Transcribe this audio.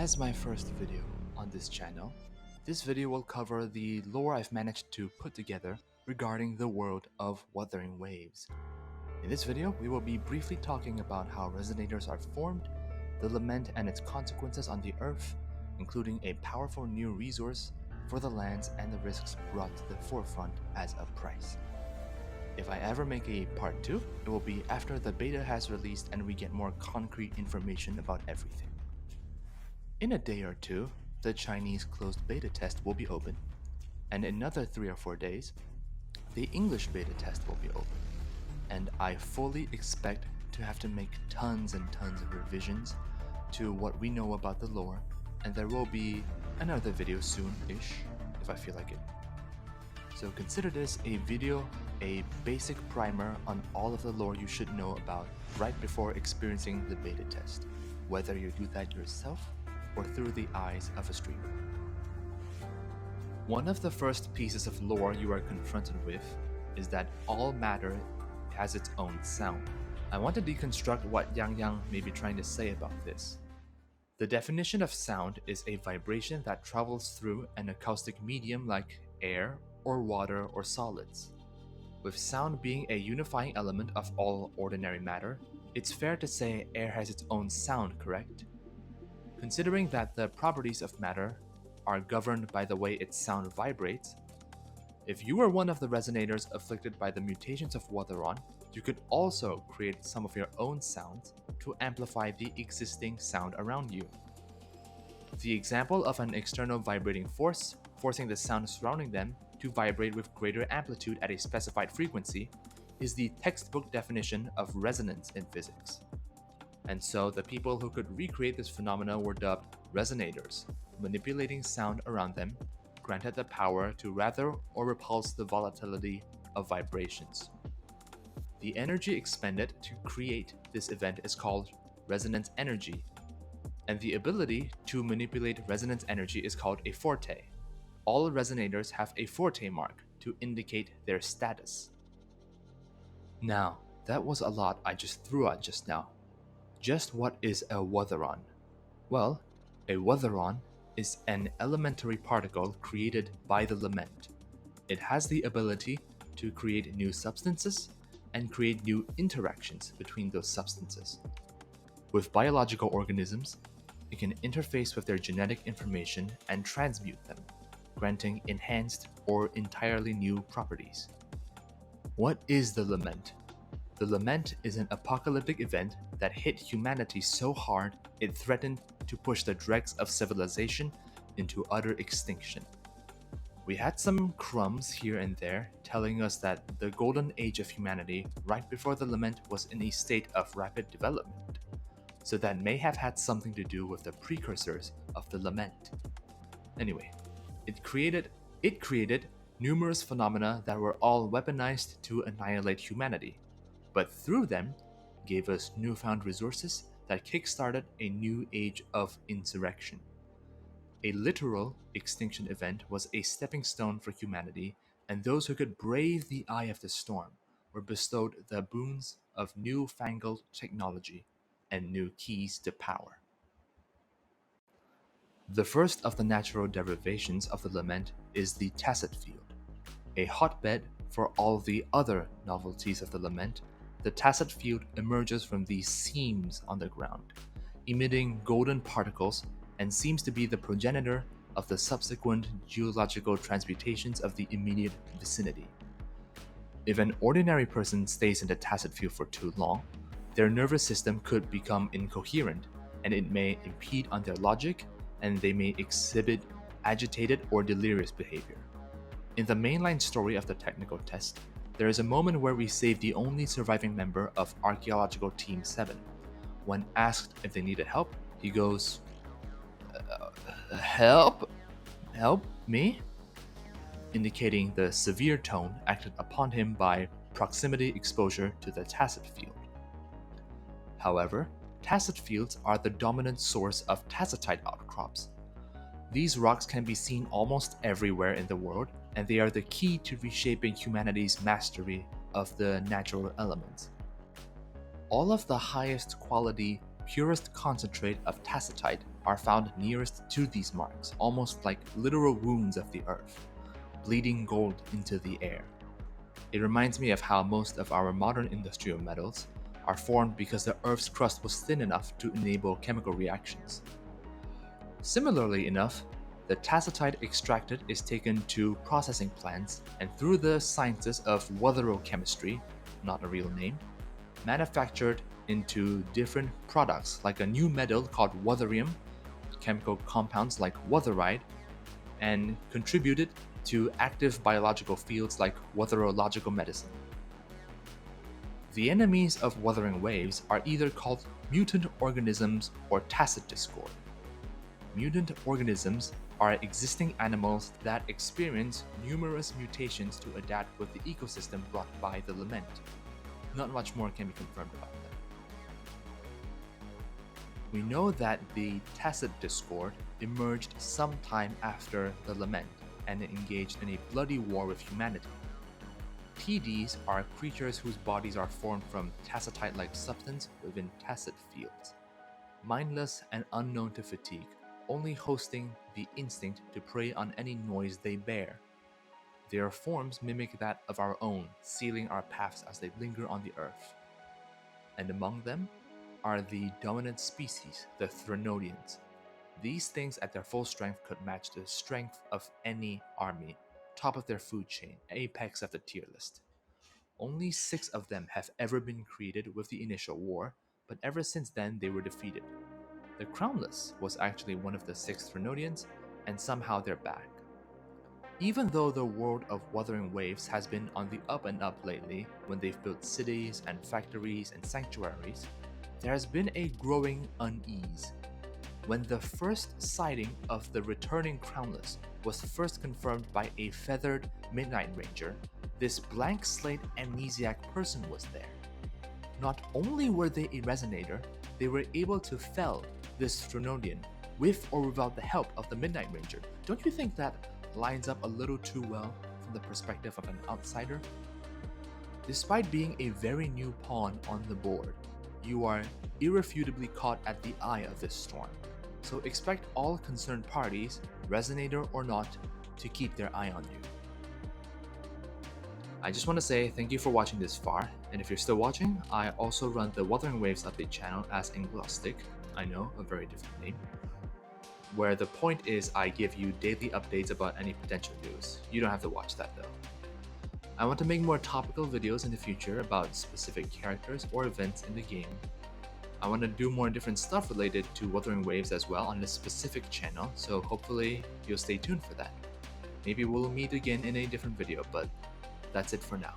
As my first video on this channel, this video will cover the lore I've managed to put together regarding the world of Wuthering Waves. In this video, we will be briefly talking about how resonators are formed, the lament and its consequences on the earth, including a powerful new resource for the lands and the risks brought to the forefront as a price. If I ever make a part 2, it will be after the beta has released and we get more concrete information about everything. In a day or two, the Chinese closed beta test will be open, and in another 3 or 4 days, the English beta test will be open, and I fully expect to have to make tons and tons of revisions to what we know about the lore, and there will be another video soon-ish if I feel like it. So consider this a video, a basic primer on all of the lore you should know about right before experiencing the beta test, whether you do that yourself or through the eyes of a streamer. One of the first pieces of lore you are confronted with is that all matter has its own sound. I want to deconstruct what Yang Yang may be trying to say about this. The definition of sound is a vibration that travels through an acoustic medium like air or water or solids. With sound being a unifying element of all ordinary matter, it's fair to say air has its own sound, correct? Considering that the properties of matter are governed by the way its sound vibrates, if you were one of the resonators afflicted by the mutations of Wuthering, you could also create some of your own sounds to amplify the existing sound around you. The example of an external vibrating force forcing the sound surrounding them to vibrate with greater amplitude at a specified frequency is the textbook definition of resonance in physics. And so the people who could recreate this phenomena were dubbed resonators, manipulating sound around them, granted the power to rather or repulse the volatility of vibrations. The energy expended to create this event is called resonance energy, and the ability to manipulate resonance energy is called a forte. All resonators have a forte mark to indicate their status. Now, that was a lot I just threw out just now. Just what is a Wuthering? Well, a Wuthering is an elementary particle created by the lament. It has the ability to create new substances and create new interactions between those substances. With biological organisms, it can interface with their genetic information and transmute them, granting enhanced or entirely new properties. What is the lament? The lament is an apocalyptic event that hit humanity so hard it threatened to push the dregs of civilization into utter extinction. We had some crumbs here and there telling us that the golden age of humanity right before the lament was in a state of rapid development, so that may have had something to do with the precursors of the lament. Anyway, it created numerous phenomena that were all weaponized to annihilate humanity, but through them gave us newfound resources that kickstarted a new age of insurrection. A literal extinction event was a stepping stone for humanity, and those who could brave the eye of the storm were bestowed the boons of newfangled technology and new keys to power. The first of the natural derivations of the lament is the tacit field. A hotbed for all the other novelties of the lament, the tacit field emerges from these seams on the ground, emitting golden particles, and seems to be the progenitor of the subsequent geological transmutations of the immediate vicinity. If an ordinary person stays in the tacit field for too long, their nervous system could become incoherent, and it may impede on their logic, and they may exhibit agitated or delirious behavior. In the mainline story of the technical test, there is a moment where we save the only surviving member of Archaeological Team 7. When asked if they needed help, he goes, Help? Help me? Indicating the severe tone acted upon him by proximity exposure to the tacit field. However, tacit fields are the dominant source of tacitite outcrops. These rocks can be seen almost everywhere in the world, and they are the key to reshaping humanity's mastery of the natural elements. All of the highest quality purest concentrate of tacitite are found nearest to these marks, almost like literal wounds of the earth, bleeding gold into the air. It reminds me of how most of our modern industrial metals are formed because the Earth's crust was thin enough to enable chemical reactions. Similarly enough, the tacitite extracted is taken to processing plants and through the sciences of wutherochemistry, not a real name, manufactured into different products like a new metal called wutherium, chemical compounds like wutherite, and contributed to active biological fields like wutherological medicine. The enemies of wuthering waves are either called mutant organisms or tacit discord. Mutant organisms are existing animals that experience numerous mutations to adapt with the ecosystem brought by the lament. Not much more can be confirmed about them. We know that the tacit discord emerged sometime after the lament and engaged in a bloody war with humanity. TDs are creatures whose bodies are formed from tacitite-like substance within tacit fields, mindless and unknown to fatigue, only hosting the instinct to prey on any noise they bear. Their forms mimic that of our own, sealing our paths as they linger on the earth. And among them are the dominant species, the Threnodians. These things at their full strength could match the strength of any army, top of their food chain, apex of the tier list. Only 6 of them have ever been created with the initial war, but ever since then they were defeated. The Crownless was actually one of the 6 Threnodians, and somehow they're back. Even though the world of Wuthering Waves has been on the up and up lately, when they've built cities and factories and sanctuaries, there has been a growing unease. When the first sighting of the returning Crownless was first confirmed by a feathered Midnight Ranger, this blank slate amnesiac person was there. Not only were they a resonator, they were able to fell this Threnodian with or without the help of the Midnight Ranger. Don't you think that lines up a little too well from the perspective of an outsider? Despite being a very new pawn on the board, you are irrefutably caught at the eye of this storm. So expect all concerned parties, resonator or not, to keep their eye on you. I just want to say thank you for watching this far, and if you're still watching, I also run the Wuthering Waves update channel as Anglistic, I know, a very different name, where the point is I give you daily updates about any potential news. You don't have to watch that though. I want to make more topical videos in the future about specific characters or events in the game. I want to do more different stuff related to Wuthering Waves as well on this specific channel, so hopefully you'll stay tuned for that. Maybe we'll meet again in a different video, but that's it for now.